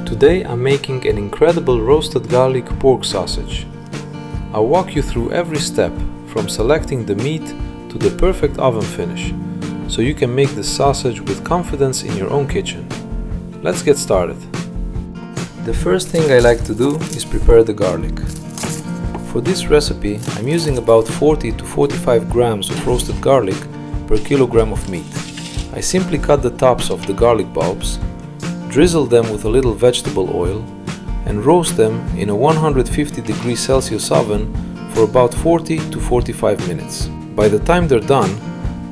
Today I'm making an incredible roasted garlic pork sausage. I'll walk you through every step, from selecting the meat to the perfect oven finish, so you can make this sausage with confidence in your own kitchen. Let's get started. The first thing I like to do is prepare the garlic. For this recipe, I'm using about 40 to 45 grams of roasted garlic per kilogram of meat. I simply cut the tops of the garlic bulbs, drizzle them with a little vegetable oil, and roast them in a 150 degrees Celsius oven for about 40 to 45 minutes. By the time they're done,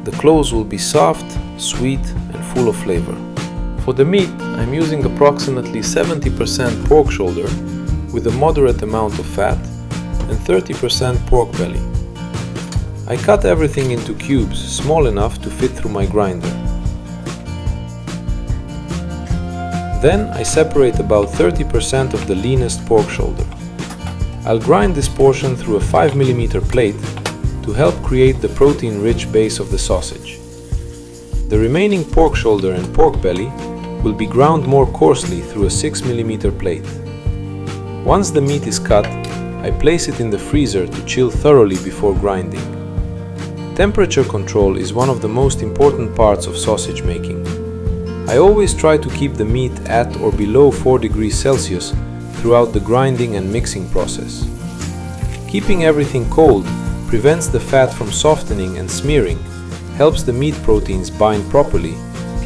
the cloves will be soft, sweet, and full of flavor. For the meat, I'm using approximately 70% pork shoulder with a moderate amount of fat and 30% pork belly. I cut everything into cubes small enough to fit through my grinder. Then I separate about 30% of the leanest pork shoulder. I'll grind this portion through a 5mm plate to help create the protein-rich base of the sausage. The remaining pork shoulder and pork belly will be ground more coarsely through a 6mm plate. Once the meat is cut, I place it in the freezer to chill thoroughly before grinding. Temperature control is one of the most important parts of sausage making. I always try to keep the meat at or below 4 degrees Celsius throughout the grinding and mixing process. Keeping everything cold prevents the fat from softening and smearing, helps the meat proteins bind properly,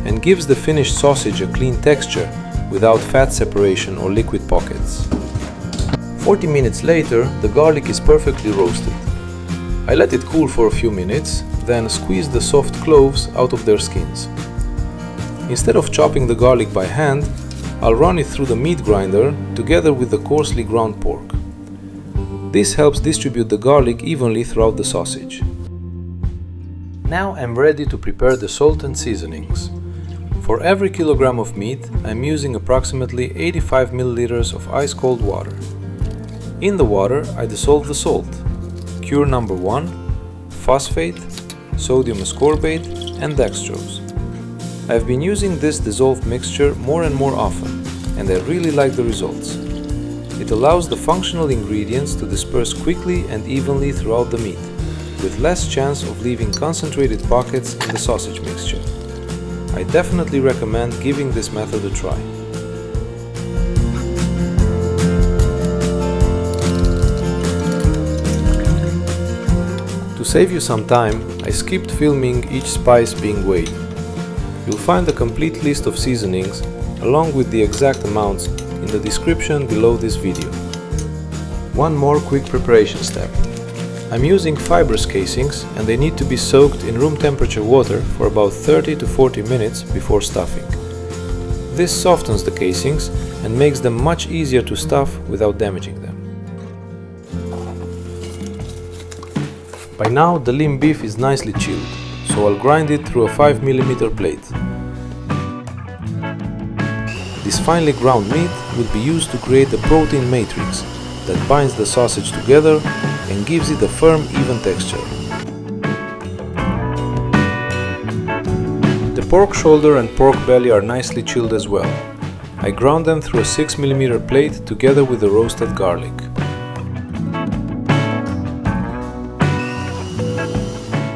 and gives the finished sausage a clean texture without fat separation or liquid pockets. 40 minutes later, the garlic is perfectly roasted. I let it cool for a few minutes, then squeeze the soft cloves out of their skins. Instead of chopping the garlic by hand, I'll run it through the meat grinder together with the coarsely ground pork. This helps distribute the garlic evenly throughout the sausage. Now I'm ready to prepare the salt and seasonings. For every kilogram of meat, I'm using approximately 85 milliliters of ice-cold water. In the water, I dissolve the salt, cure number 1, phosphate, sodium ascorbate, and dextrose. I've been using this dissolved mixture more and more often, and I really like the results. It allows the functional ingredients to disperse quickly and evenly throughout the meat, with less chance of leaving concentrated pockets in the sausage mixture. I definitely recommend giving this method a try. To save you some time, I skipped filming each spice being weighed. You'll find a complete list of seasonings along with the exact amounts in the description below this video. One more quick preparation step. I'm using fibrous casings and they need to be soaked in room temperature water for about 30 to 40 minutes before stuffing. This softens the casings and makes them much easier to stuff without damaging them. By now the lean beef is nicely chilled, so I'll grind it through a 5mm plate. This finely ground meat will be used to create a protein matrix that binds the sausage together and gives it a firm, even texture. The pork shoulder and pork belly are nicely chilled as well. I ground them through a 6mm plate together with the roasted garlic.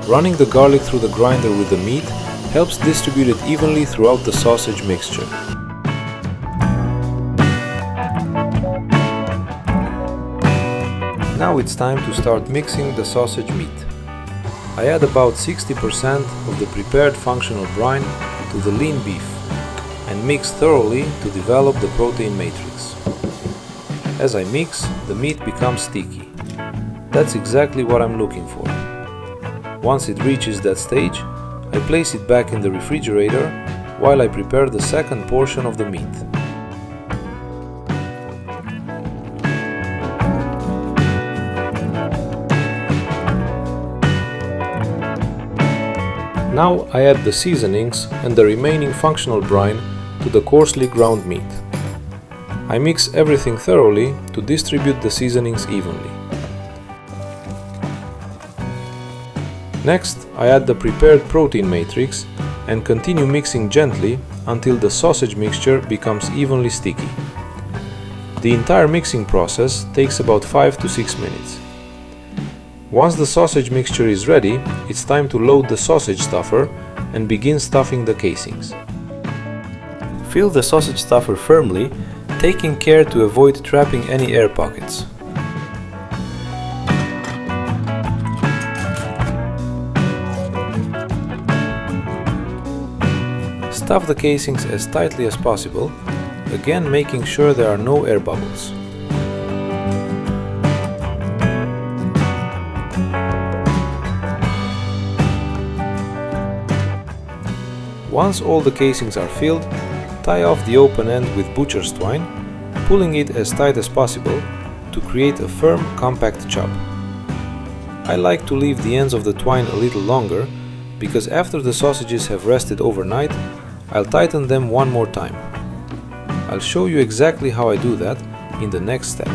Running the garlic through the grinder with the meat helps distribute it evenly throughout the sausage mixture. Now it's time to start mixing the sausage meat. I add about 60% of the prepared functional brine to the lean beef and mix thoroughly to develop the protein matrix. As I mix, the meat becomes sticky. That's exactly what I'm looking for. Once it reaches that stage, I place it back in the refrigerator while I prepare the second portion of the meat. Now I add the seasonings and the remaining functional brine to the coarsely ground meat. I mix everything thoroughly to distribute the seasonings evenly. Next, I add the prepared protein matrix and continue mixing gently until the sausage mixture becomes evenly sticky. The entire mixing process takes about 5 to 6 minutes. Once the sausage mixture is ready, it's time to load the sausage stuffer and begin stuffing the casings. Fill the sausage stuffer firmly, taking care to avoid trapping any air pockets. Stuff the casings as tightly as possible, again making sure there are no air bubbles. Once all the casings are filled, tie off the open end with butcher's twine, pulling it as tight as possible to create a firm, compact chop. I like to leave the ends of the twine a little longer because after the sausages have rested overnight, I'll tighten them one more time. I'll show you exactly how I do that in the next step.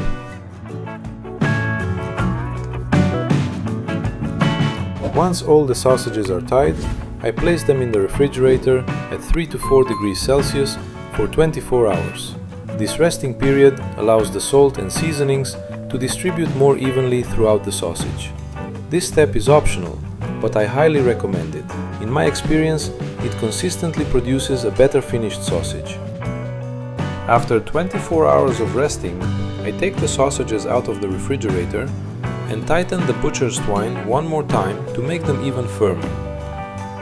Once all the sausages are tied, I place them in the refrigerator at 3 to 4 degrees Celsius for 24 hours. This resting period allows the salt and seasonings to distribute more evenly throughout the sausage. This step is optional, but I highly recommend it. In my experience, it consistently produces a better finished sausage. After 24 hours of resting, I take the sausages out of the refrigerator and tighten the butcher's twine one more time to make them even firmer.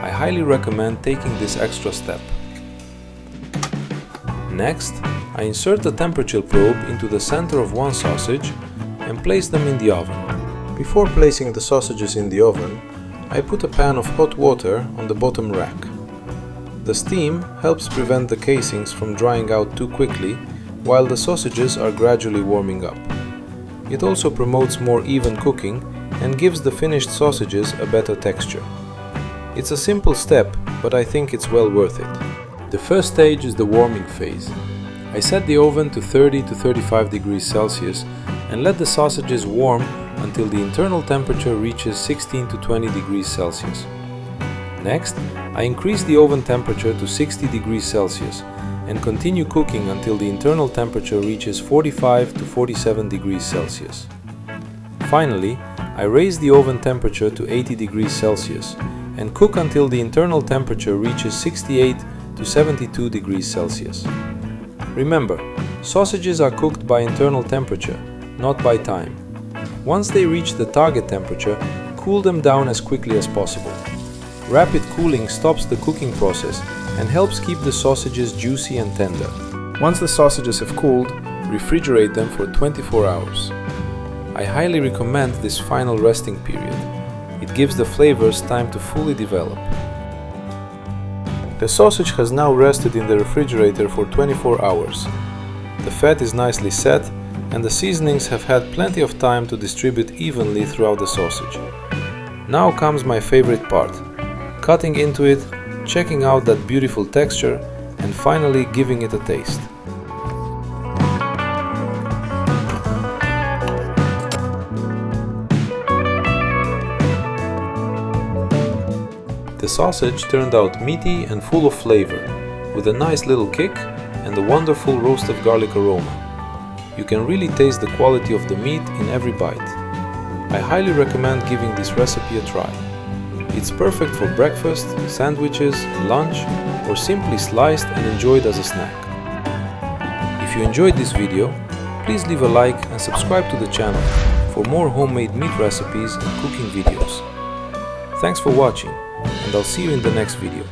I highly recommend taking this extra step. Next, I insert the temperature probe into the center of one sausage and place them in the oven. Before placing the sausages in the oven, I put a pan of hot water on the bottom rack. The steam helps prevent the casings from drying out too quickly while the sausages are gradually warming up. It also promotes more even cooking and gives the finished sausages a better texture. It's a simple step, but I think it's well worth it. The first stage is the warming phase. I set the oven to 30 to 35 degrees Celsius and let the sausages warm until the internal temperature reaches 16 to 20 degrees Celsius. Next, I increase the oven temperature to 60 degrees Celsius and continue cooking until the internal temperature reaches 45 to 47 degrees Celsius. Finally, I raise the oven temperature to 80 degrees Celsius and cook until the internal temperature reaches 68 to 72 degrees Celsius. Remember, sausages are cooked by internal temperature, not by time. Once they reach the target temperature, cool them down as quickly as possible. Rapid cooling stops the cooking process and helps keep the sausages juicy and tender. Once the sausages have cooled, refrigerate them for 24 hours. I highly recommend this final resting period. It gives the flavors time to fully develop. The sausage has now rested in the refrigerator for 24 hours. The fat is nicely set and the seasonings have had plenty of time to distribute evenly throughout the sausage. Now comes my favorite part: cutting into it, checking out that beautiful texture, and finally giving it a taste. The sausage turned out meaty and full of flavor, with a nice little kick and a wonderful roasted garlic aroma. You can really taste the quality of the meat in every bite. I highly recommend giving this recipe a try. It's perfect for breakfast, sandwiches, lunch, or simply sliced and enjoyed as a snack. If you enjoyed this video, please leave a like and subscribe to the channel for more homemade meat recipes and cooking videos. Thanks for watching, and I'll see you in the next video.